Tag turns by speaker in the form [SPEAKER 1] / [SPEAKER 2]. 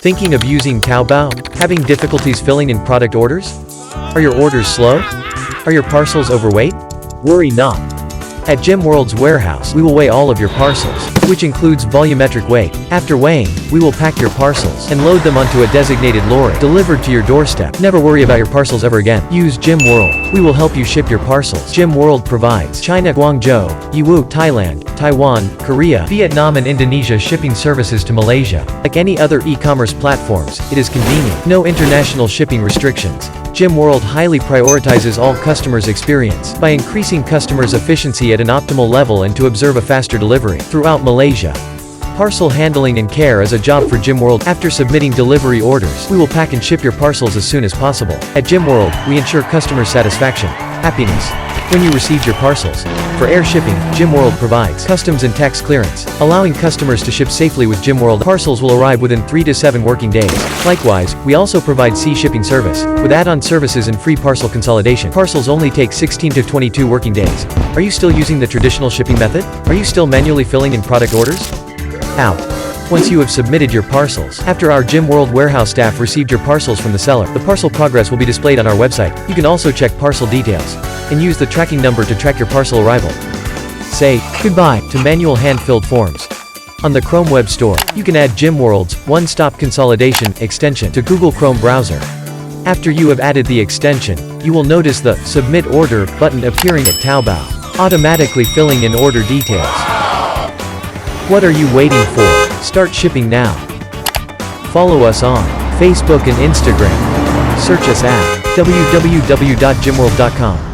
[SPEAKER 1] Thinking of using TaoBao? Having difficulties filling in product orders? Are your orders slow? Are your parcels overweight? Worry not. At GIMworld's warehouse, we will weigh all of your parcels, which includes volumetric weight. After weighing, we will pack your parcels and load them onto a designated lorry, delivered to your doorstep. Never worry about your parcels ever again. Use GIMworld. We will help you ship your parcels. GIMworld provides China, Guangzhou, Yiwu, Thailand, Taiwan, Korea, Vietnam and Indonesia shipping services to Malaysia. Like any other e-commerce platforms, it is convenient. No international shipping restrictions. GIMworld highly prioritizes all customers' experience by increasing customers' efficiency at an optimal level and to observe a faster delivery throughout Malaysia. Parcel handling and care is a job for GIMworld. After submitting delivery orders, we will pack and ship your parcels as soon as possible. At GIMworld, we ensure customer satisfaction, happiness, when you receive your parcels. For air shipping, GIMworld provides customs and tax clearance, allowing customers to ship safely with GIMworld. Parcels will arrive within 3 to 7 working days. Likewise, we also provide sea shipping service, with add-on services and free parcel consolidation. Parcels only take 16 to 22 working days. Are you still using the traditional shipping method? Are you still manually filling in product orders? Once you have submitted your parcels, after our GIMworld warehouse staff received your parcels from the seller, the parcel progress will be displayed on our website. You can also check parcel details and use the tracking number to track your parcel arrival. Say goodbye to manual hand-filled forms. On the Chrome Web Store, you can add GIMworld's one-stop consolidation extension to Google Chrome browser. After you have added the extension, you will notice the Submit Order button appearing at TaoBao, automatically filling in order details. What are you waiting for? Start shipping now. Follow us on Facebook and Instagram. Search us at www.gimworld.com.